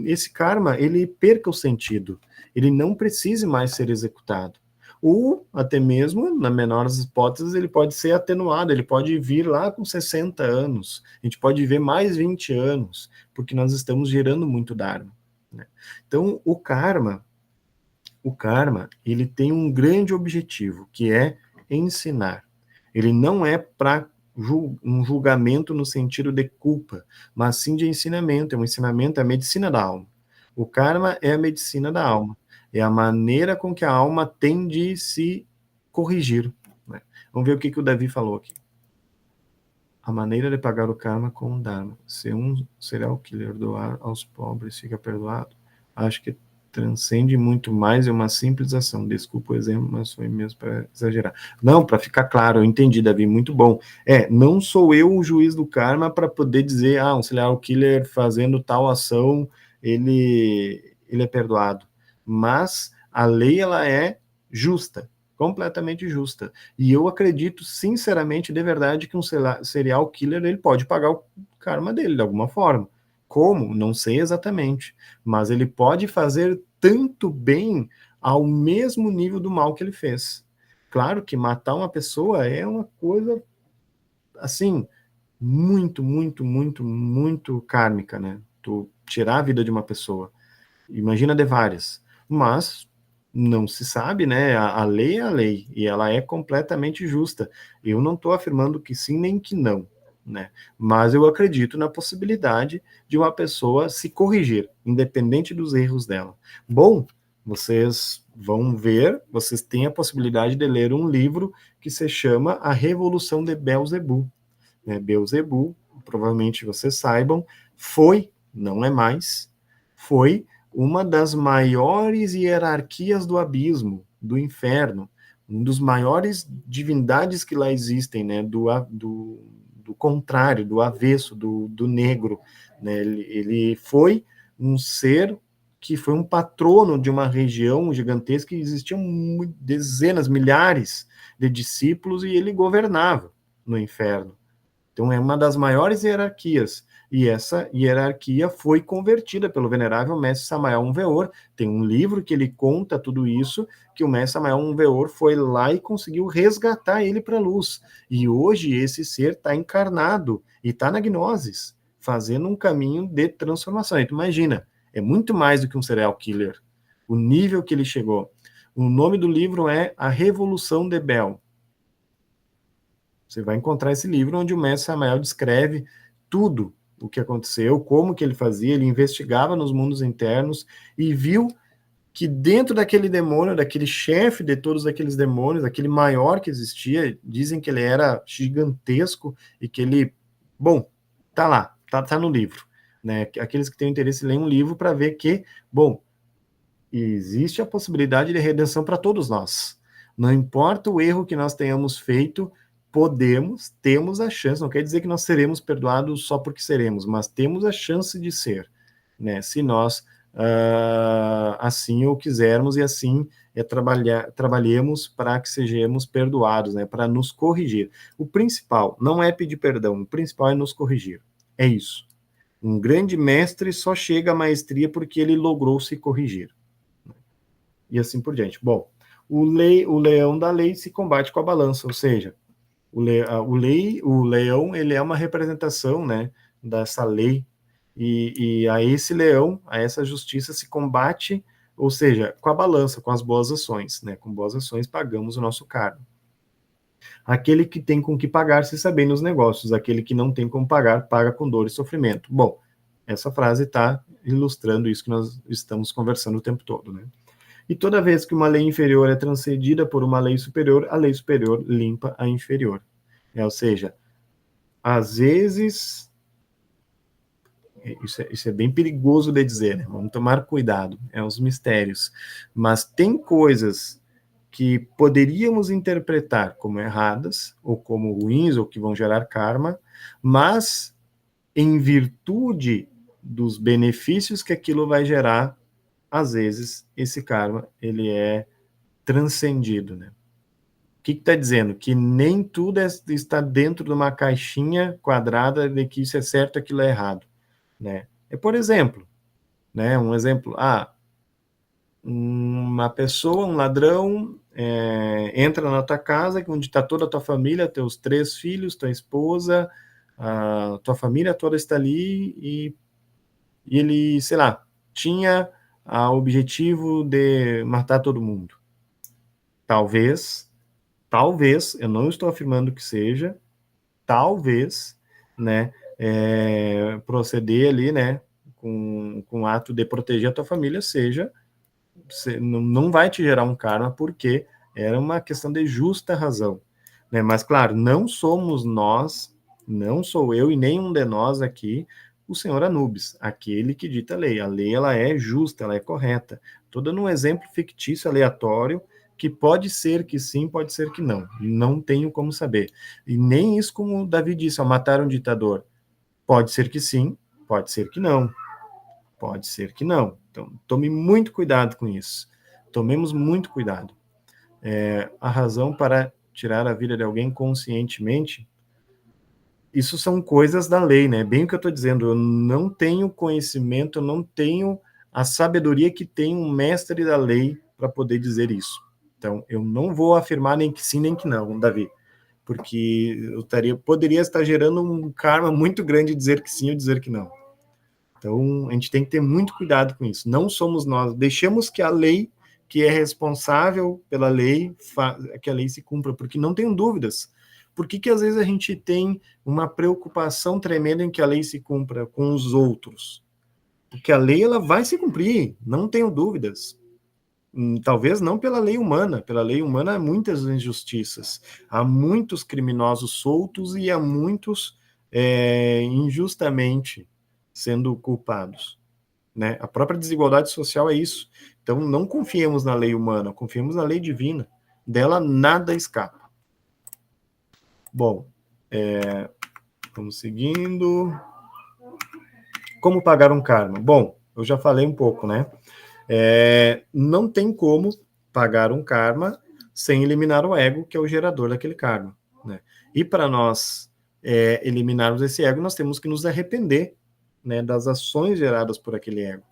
esse karma, ele perca o sentido, ele não precise mais ser executado. Ou, até mesmo, na menores hipóteses, ele pode ser atenuado, ele pode vir lá com 60 anos, a gente pode viver mais 20 anos, porque nós estamos gerando muito Dharma, né? Então, o karma, ele tem um grande objetivo, que é ensinar. Ele não é para um julgamento no sentido de culpa, mas sim de ensinamento. É um ensinamento, é a medicina da alma. O karma é a medicina da alma. É a maneira com que a alma tem de se corrigir, né? Vamos ver o que o Davi falou aqui. A maneira de pagar o karma com o Dharma. Se um serial killer doar aos pobres, fica perdoado? Acho que transcende muito mais, é uma simples ação. Desculpa o exemplo, mas foi mesmo para exagerar. Não, para ficar claro, eu entendi, Davi, muito bom. Não sou eu o juiz do karma para poder dizer, um serial killer fazendo tal ação, ele é perdoado. Mas a lei, ela é justa, completamente justa. E eu acredito, sinceramente, de verdade, que um serial killer, ele pode pagar o karma dele, de alguma forma. Como? Não sei exatamente. Mas ele pode fazer tanto bem ao mesmo nível do mal que ele fez. Claro que matar uma pessoa é uma coisa, assim, muito, muito, muito, muito kármica, né? Tu tirar a vida de uma pessoa. Imagina de várias. Mas não se sabe, né? A lei é a lei, e ela é completamente justa. Eu não estou afirmando que sim nem que não, né? Mas eu acredito na possibilidade de uma pessoa se corrigir, independente dos erros dela. Bom, vocês vão ver, vocês têm a possibilidade de ler um livro que se chama A Revolução de Beelzebub, né? Beelzebub, provavelmente vocês saibam, não é mais, foi uma das maiores hierarquias do abismo, do inferno, um dos maiores divindades que lá existem, né, do contrário, do avesso, do negro, né? Ele foi um ser que foi um patrono de uma região gigantesca, que existiam dezenas, milhares de discípulos, e ele governava no inferno. Então é uma das maiores hierarquias, e essa hierarquia foi convertida pelo venerável mestre Samael Aun-Weor. Tem um livro que ele conta tudo isso, que o mestre Samael Aun-Weor foi lá e conseguiu resgatar ele para a luz. E hoje esse ser está encarnado e está na gnosis, fazendo um caminho de transformação. Então, imagina, é muito mais do que um serial killer, o nível que ele chegou. O nome do livro é A Revolução de Bel. Você vai encontrar esse livro onde o mestre Samael descreve tudo o que aconteceu, como que ele fazia, ele investigava nos mundos internos e viu que dentro daquele demônio, daquele chefe de todos aqueles demônios, aquele maior que existia, dizem que ele era gigantesco e que ele, bom, tá lá, tá no livro, né? Aqueles que têm interesse leem um livro para ver que, bom, existe a possibilidade de redenção para todos nós. Não importa o erro que nós tenhamos feito, temos a chance, não quer dizer que nós seremos perdoados só porque seremos, mas temos a chance de ser, né? Se nós assim o quisermos e assim trabalhemos para que sejamos perdoados, né? Para nos corrigir. O principal não é pedir perdão, o principal é nos corrigir. É isso. Um grande mestre só chega à maestria porque ele logrou se corrigir. E assim por diante. Bom, o leão da lei se combate com a balança, ou seja, o leão, ele é uma representação, né, dessa lei, e a esse leão, a essa justiça se combate, ou seja, com a balança, com as boas ações, né, com boas ações pagamos o nosso karma. Aquele que tem com que pagar se sabe nos negócios, aquele que não tem como pagar, paga com dor e sofrimento. Bom, essa frase está ilustrando isso que nós estamos conversando o tempo todo, né? E toda vez que uma lei inferior é transcendida por uma lei superior, a lei superior limpa a inferior. Ou seja, às vezes, isso é bem perigoso de dizer, né? Vamos tomar cuidado, os mistérios. Mas tem coisas que poderíamos interpretar como erradas, ou como ruins, ou que vão gerar karma, mas em virtude dos benefícios que aquilo vai gerar, às vezes esse karma ele é transcendido, né? O que está dizendo? Que nem tudo está dentro de uma caixinha quadrada de que isso é certo, aquilo é errado, né? Por exemplo, né? Um exemplo, uma pessoa, um ladrão, entra na tua casa, onde está toda a tua família, teus 3 filhos, tua esposa, a tua família toda está ali, e ele, sei lá, tinha o objetivo de matar todo mundo. Talvez, eu não estou afirmando que seja, talvez, né, proceder ali, né, com o ato de proteger a tua família seja, não vai te gerar um karma, porque era uma questão de justa razão, né? Mas, claro, não somos nós, não sou eu e nenhum de nós aqui o senhor Anubis, aquele que dita a lei. A lei, ela é justa, ela é correta. Estou dando um exemplo fictício, aleatório, que pode ser que sim, pode ser que não tenho como saber. E nem isso, como o Davi disse, ao matar um ditador, pode ser que sim, pode ser que não. Pode ser que não. Então, tome muito cuidado com isso. Tomemos muito cuidado. A razão para tirar a vida de alguém conscientemente, isso são coisas da lei, né? Bem o que eu estou dizendo, eu não tenho conhecimento, eu não tenho a sabedoria que tem um mestre da lei para poder dizer isso. Então, eu não vou afirmar nem que sim, nem que não, Davi, porque poderia estar gerando um karma muito grande dizer que sim ou dizer que não. Então, a gente tem que ter muito cuidado com isso. Não somos nós. Deixemos que a lei, que é responsável pela lei, que a lei se cumpra, porque não tenho dúvidas. Por que às vezes a gente tem uma preocupação tremenda em que a lei se cumpra com os outros? Porque a lei, ela vai se cumprir, não tenho dúvidas. Talvez não pela lei humana. Pela lei humana há muitas injustiças. Há muitos criminosos soltos e há muitos injustamente sendo culpados, né? A própria desigualdade social é isso. Então, não confiemos na lei humana, confiemos na lei divina. Dela nada escapa. Bom, vamos seguindo. Como pagar um karma? Bom, eu já falei um pouco, né? Não tem como pagar um karma sem eliminar o ego, que é o gerador daquele karma, né? E para nós eliminarmos esse ego, nós temos que nos arrepender, né, das ações geradas por aquele ego,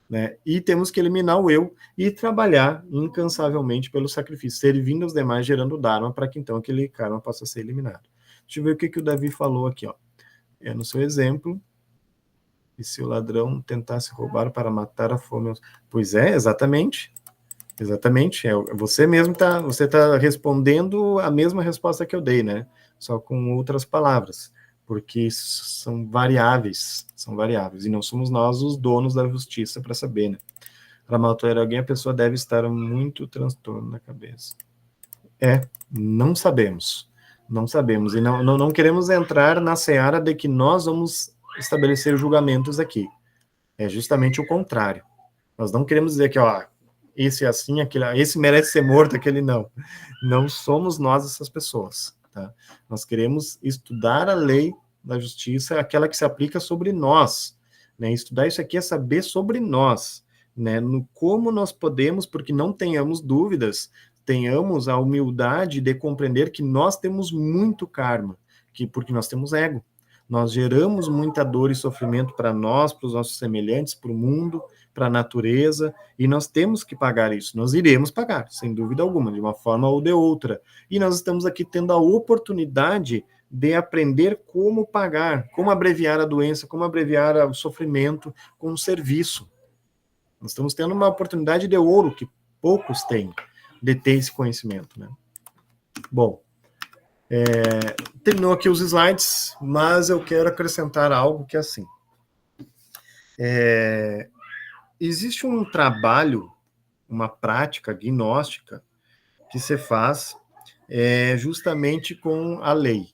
né? E temos que eliminar o eu e trabalhar incansavelmente pelo sacrifício, servindo os demais, gerando dharma, para que então aquele karma possa ser eliminado. Deixa eu ver o que o Davi falou aqui, ó. No seu exemplo, e se o ladrão tentasse roubar para matar a fome? Pois exatamente. Exatamente. Você mesmo você tá respondendo a mesma resposta que eu dei, né? Só com outras palavras, porque são variáveis, e não somos nós os donos da justiça para saber, né? Para maltratar alguém, a pessoa deve estar muito transtorno na cabeça. Não sabemos. Não sabemos. E não queremos entrar na seara de que nós vamos estabelecer julgamentos aqui. É justamente o contrário. Nós não queremos dizer que, esse é assim, esse merece ser morto, aquele não. Não somos nós essas pessoas, tá? Nós queremos estudar a lei da justiça, aquela que se aplica sobre nós, né? Estudar isso aqui é saber sobre nós, né? No como nós podemos, porque não tenhamos dúvidas, tenhamos a humildade de compreender que nós temos muito karma, porque nós temos ego. Nós geramos muita dor e sofrimento para nós, para os nossos semelhantes, para o mundo, para a natureza, e nós temos que pagar isso. Nós iremos pagar, sem dúvida alguma, de uma forma ou de outra. E nós estamos aqui tendo a oportunidade de aprender como pagar, como abreviar a doença, como abreviar o sofrimento com um serviço. Nós estamos tendo uma oportunidade de ouro que poucos têm, de ter esse conhecimento, né? Bom, terminou aqui os slides, mas eu quero acrescentar algo que é assim. Existe um trabalho, uma prática gnóstica que se faz justamente com a lei,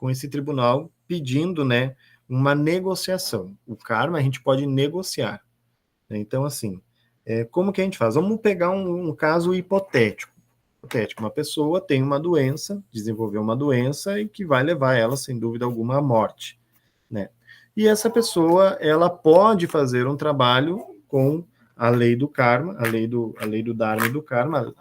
com esse tribunal pedindo, né, uma negociação. O karma a gente pode negociar. Então, assim, como que a gente faz? Vamos pegar um caso hipotético. Uma pessoa tem uma doença, desenvolveu uma doença e que vai levar ela, sem dúvida alguma, à morte, né? E essa pessoa, ela pode fazer um trabalho com a lei do karma, a lei do Dharma e do karma,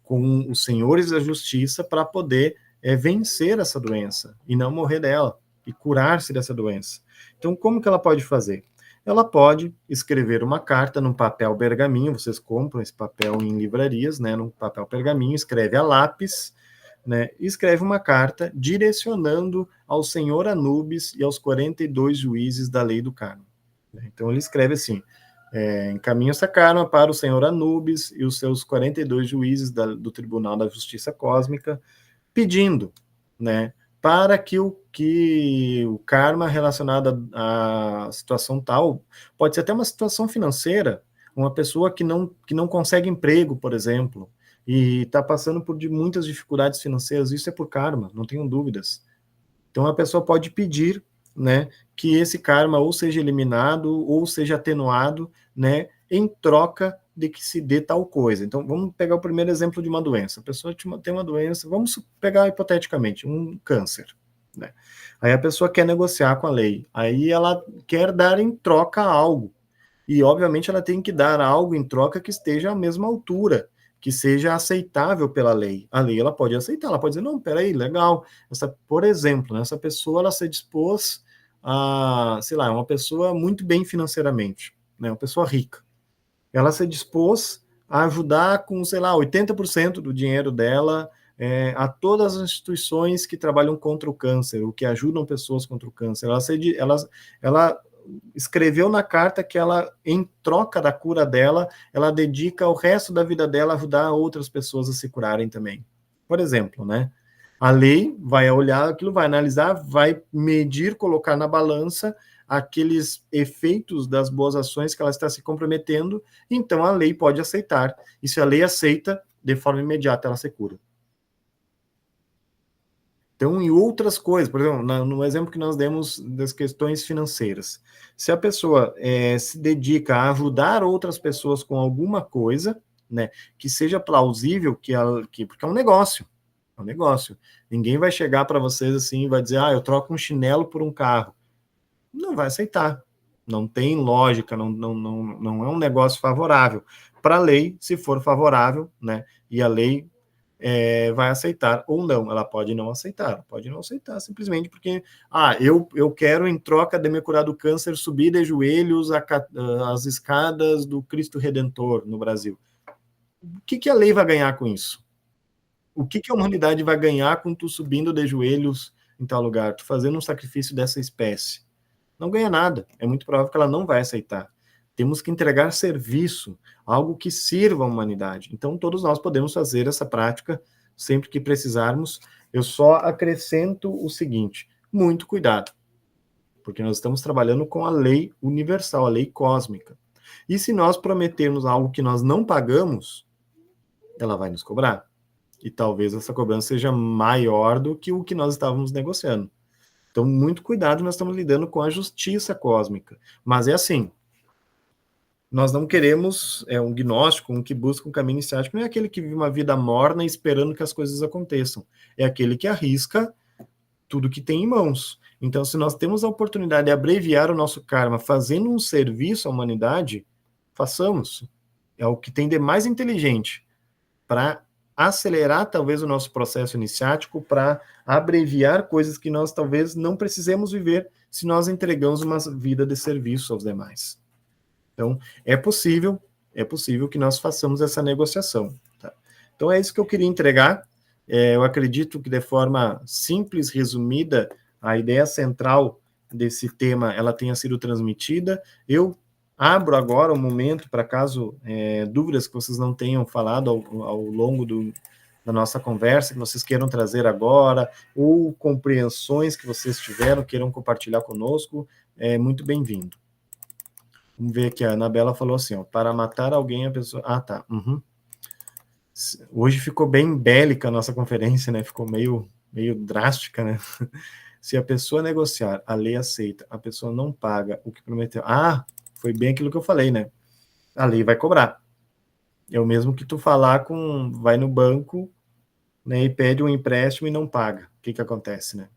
com os senhores da justiça, para poder vencer essa doença e não morrer dela, e curar-se dessa doença. Então, como que ela pode fazer? Ela pode escrever uma carta num papel pergaminho, vocês compram esse papel em livrarias, né, num papel pergaminho, escreve a lápis, né, e escreve uma carta direcionando ao senhor Anubis e aos 42 juízes da lei do karma. Então ele escreve assim: encaminha essa karma para o senhor Anubis e os seus 42 juízes do Tribunal da Justiça Cósmica, pedindo, né, para que o karma relacionado à situação tal, pode ser até uma situação financeira, uma pessoa que não consegue emprego, por exemplo, e está passando por muitas dificuldades financeiras, isso é por karma, não tenham dúvidas. Então a pessoa pode pedir, né, que esse karma ou seja eliminado ou seja atenuado, né, em troca de que se dê tal coisa. Então, vamos pegar o primeiro exemplo de uma doença. A pessoa tem uma doença, vamos pegar hipoteticamente, um câncer, né? Aí a pessoa quer negociar com a lei, aí ela quer dar em troca algo, e obviamente ela tem que dar algo em troca que esteja à mesma altura, que seja aceitável pela lei. A lei, ela pode aceitar, ela pode dizer, não, peraí, legal. Por exemplo, essa pessoa, ela se dispôs a, sei lá, uma pessoa muito bem financeiramente, né, uma pessoa rica. Ela se dispôs a ajudar com, sei lá, 80% do dinheiro dela a todas as instituições que trabalham contra o câncer, ou que ajudam pessoas contra o câncer. Ela escreveu na carta que ela, em troca da cura dela, ela dedica o resto da vida dela a ajudar outras pessoas a se curarem também. Por exemplo, né? A lei vai olhar aquilo, vai analisar, vai medir, colocar na balança aqueles efeitos das boas ações que ela está se comprometendo, então a lei pode aceitar. E se a lei aceita, de forma imediata ela se cura. Então, em outras coisas, por exemplo, no exemplo que nós demos das questões financeiras, se a pessoa se dedica a ajudar outras pessoas com alguma coisa, né, que seja plausível, porque é um negócio, Ninguém vai chegar para vocês assim e vai dizer, eu troco um chinelo por um carro. Não vai aceitar. Não tem lógica, não é um negócio favorável. Para a lei, se for favorável, né, e a lei vai aceitar ou não, ela pode não aceitar, simplesmente porque, eu quero, em troca de me curar do câncer, subir de joelhos as escadas do Cristo Redentor no Brasil. O que a lei vai ganhar com isso? O que a humanidade vai ganhar com tu subindo de joelhos em tal lugar, tu fazendo um sacrifício dessa espécie? Não ganha nada, é muito provável que ela não vai aceitar. Temos que entregar serviço, algo que sirva à humanidade. Então, todos nós podemos fazer essa prática sempre que precisarmos. Eu só acrescento o seguinte: muito cuidado, porque nós estamos trabalhando com a lei universal, a lei cósmica. E se nós prometermos algo que nós não pagamos, ela vai nos cobrar. E talvez essa cobrança seja maior do que o que nós estávamos negociando. Então, muito cuidado, nós estamos lidando com a justiça cósmica. Mas é assim, nós não queremos um gnóstico, um que busca um caminho iniciático, não é aquele que vive uma vida morna esperando que as coisas aconteçam. É aquele que arrisca tudo que tem em mãos. Então, se nós temos a oportunidade de abreviar o nosso karma fazendo um serviço à humanidade, façamos. É o que tem de mais inteligente para acelerar talvez o nosso processo iniciático, para abreviar coisas que nós talvez não precisemos viver se nós entregamos uma vida de serviço aos demais. Então, é possível que nós façamos essa negociação. Tá? Então, é isso que eu queria entregar. Eu acredito que, de forma simples, resumida, a ideia central desse tema ela tenha sido transmitida. Eu abro agora um momento para caso dúvidas que vocês não tenham falado ao longo da nossa conversa, que vocês queiram trazer agora, ou compreensões que vocês tiveram, queiram compartilhar conosco, é muito bem-vindo. Vamos ver aqui, a Anabela falou assim, para matar alguém a pessoa... tá. Hoje ficou bem bélica a nossa conferência, né? Ficou meio meio drástica, né? Se a pessoa negociar, a lei aceita, a pessoa não paga o que prometeu. Ah, foi bem aquilo que eu falei, né? A lei vai cobrar. É o mesmo que tu falar vai no banco, né, e pede um empréstimo e não paga. O que acontece, né?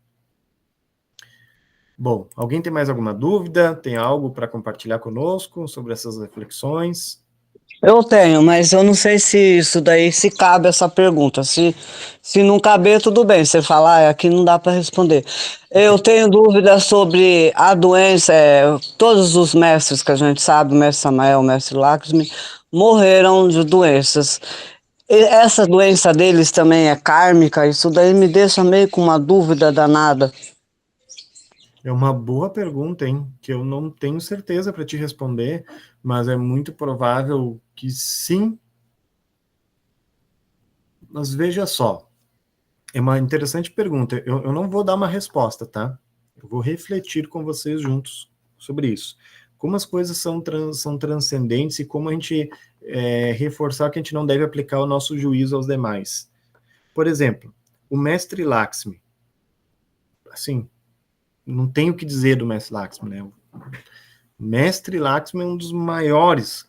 Bom, alguém tem mais alguma dúvida? Tem algo para compartilhar conosco sobre essas reflexões? Eu tenho, mas eu não sei se isso daí, se cabe essa pergunta. Se não caber, tudo bem. Você falar, aqui não dá para responder. Eu tenho dúvida sobre a doença. Todos os mestres que a gente sabe, o mestre Samael, o mestre Lakshmi, morreram de doenças. E essa doença deles também é kármica? Isso daí me deixa meio com uma dúvida danada. É uma boa pergunta, hein? Que eu não tenho certeza para te responder, mas é muito provável que sim. Mas veja só, é uma interessante pergunta. Eu não vou dar uma resposta, tá? Eu vou refletir com vocês juntos sobre isso. Como as coisas são transcendentes e como a gente reforçar que a gente não deve aplicar o nosso juízo aos demais. Por exemplo, o mestre Lakshmi. Assim, não tenho o que dizer do mestre Lakshmi, né? O mestre Lakshmi é um dos maiores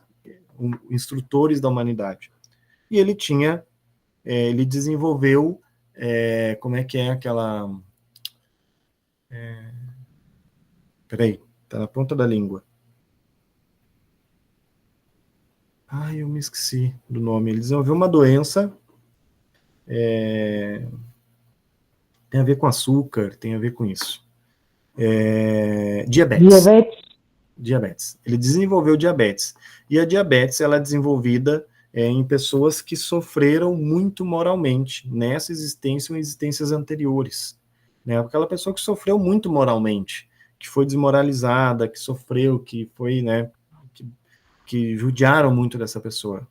instrutores da humanidade. E ele ele desenvolveu, como é que é aquela... Peraí, tá na ponta da língua. Ai, eu me esqueci do nome. Ele desenvolveu uma doença, tem a ver com açúcar, tem a ver com isso. Diabetes. Diabetes. Ele desenvolveu diabetes. E a diabetes, ela é desenvolvida em pessoas que sofreram muito moralmente, nessa existência ou em existências anteriores. Né? Aquela pessoa que sofreu muito moralmente, que foi desmoralizada, que sofreu, que foi, né, que judiaram muito dessa pessoa.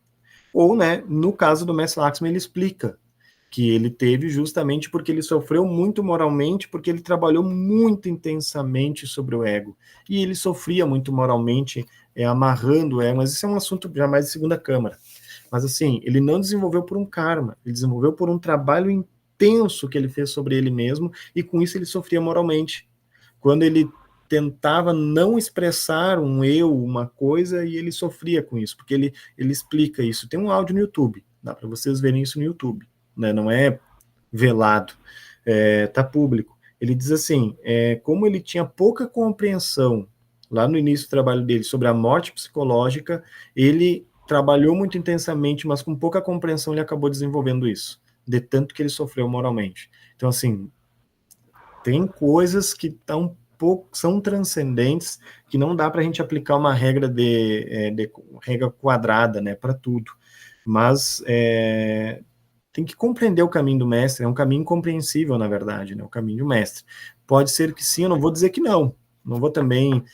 Ou, né, no caso do Mestre Lakshmi, ele explica que ele teve justamente porque ele sofreu muito moralmente, porque ele trabalhou muito intensamente sobre o ego. E ele sofria muito moralmente, amarrando o ego, mas isso é um assunto jamais de segunda câmara. Mas assim, ele não desenvolveu por um karma, ele desenvolveu por um trabalho intenso que ele fez sobre ele mesmo, e com isso ele sofria moralmente. Quando ele tentava não expressar um eu, uma coisa, e ele sofria com isso, porque ele explica isso. Tem um áudio no YouTube, dá para vocês verem isso no YouTube. Né, não é velado, tá público. Ele diz assim, como ele tinha pouca compreensão lá no início do trabalho dele sobre a morte psicológica, ele trabalhou muito intensamente, mas com pouca compreensão ele acabou desenvolvendo isso, de tanto que ele sofreu moralmente. Então, assim, tem coisas que são transcendentes, que não dá para a gente aplicar uma regra de regra quadrada, né, para tudo. Mas tem que compreender o caminho do mestre, é um caminho incompreensível, na verdade, né? O caminho do mestre. Pode ser que sim, eu não vou dizer que não. Não vou também,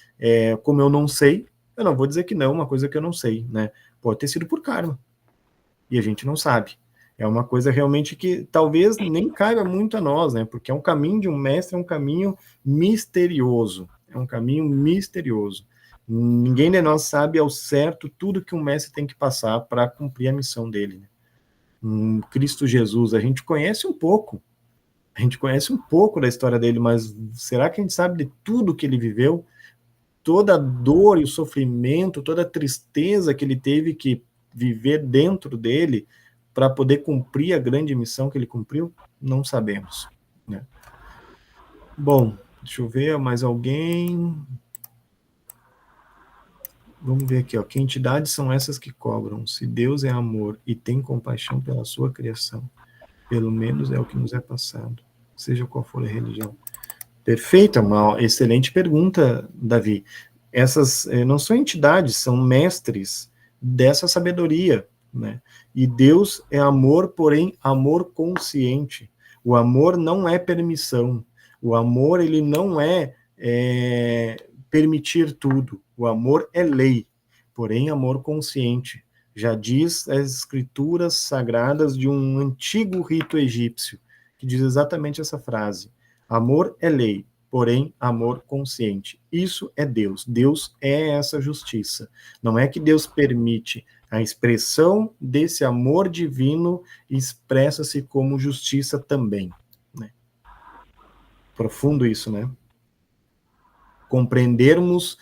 como eu não sei, eu não vou dizer que não, uma coisa que eu não sei, né? Pode ter sido por karma. E a gente não sabe. É uma coisa realmente que talvez nem caiba muito a nós, né? Porque é um caminho de um mestre, é um caminho misterioso. É um caminho misterioso. Ninguém de nós sabe ao certo tudo que um mestre tem que passar para cumprir a missão dele, né? Cristo Jesus, a gente conhece um pouco da história dele, mas será que a gente sabe de tudo que ele viveu? Toda a dor e o sofrimento, toda a tristeza que ele teve que viver dentro dele para poder cumprir a grande missão que ele cumpriu? Não sabemos, né? Bom, deixa eu ver, mais alguém... Vamos ver aqui, ó. Que entidades são essas que cobram? Se Deus é amor e tem compaixão pela sua criação, pelo menos é o que nos é passado, seja qual for a religião. Perfeito, é uma excelente pergunta, Davi. Essas não são entidades, são mestres dessa sabedoria, né? E Deus é amor, porém amor consciente. O amor não é permissão. O amor, ele não é permitir tudo. O amor é lei, porém amor consciente. Já diz as escrituras sagradas de um antigo rito egípcio, que diz exatamente essa frase. Amor é lei, porém amor consciente. Isso é Deus. Deus é essa justiça. Não é que Deus permite. A expressão desse amor divino expressa-se como justiça também, né? Profundo isso, né? Compreendermos,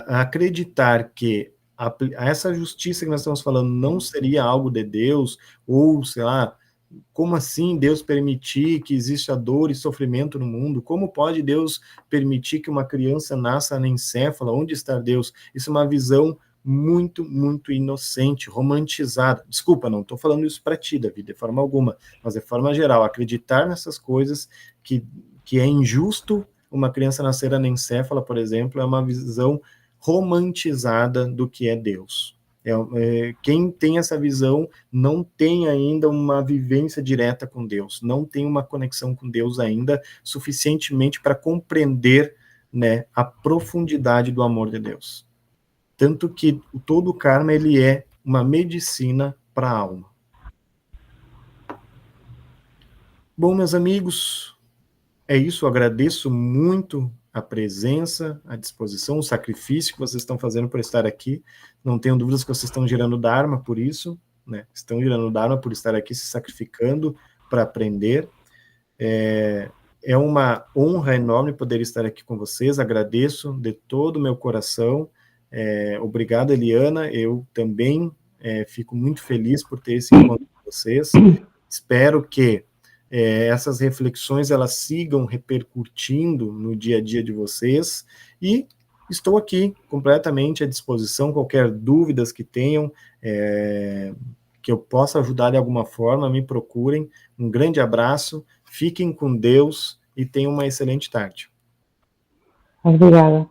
acreditar que essa justiça que nós estamos falando não seria algo de Deus, ou, sei lá, como assim Deus permitir que exista dor e sofrimento no mundo? Como pode Deus permitir que uma criança nasça anencéfala? Onde está Deus? Isso é uma visão muito, muito inocente, romantizada. Desculpa, não estou falando isso para ti, Davi, de forma alguma, mas de forma geral, acreditar nessas coisas que é injusto uma criança nascer anencéfala, por exemplo, é uma visão romantizada do que é Deus. Quem tem essa visão não tem ainda uma vivência direta com Deus, não tem uma conexão com Deus ainda suficientemente para compreender, né, a profundidade do amor de Deus. Tanto que todo o karma ele é uma medicina para a alma. Bom, meus amigos, é isso. Eu agradeço muito a presença, a disposição, o sacrifício que vocês estão fazendo por estar aqui. Não tenho dúvidas que vocês estão gerando Dharma por isso, né? Estão gerando Dharma por estar aqui se sacrificando para aprender. É uma honra enorme poder estar aqui com vocês. Agradeço de todo o meu coração. Obrigado, Eliana. Eu também fico muito feliz por ter esse encontro com vocês. Espero que essas reflexões elas sigam repercutindo no dia a dia de vocês, e estou aqui completamente à disposição. Qualquer dúvidas que tenham, que eu possa ajudar de alguma forma, me procurem. Um grande abraço, fiquem com Deus e tenham uma excelente tarde. Obrigada.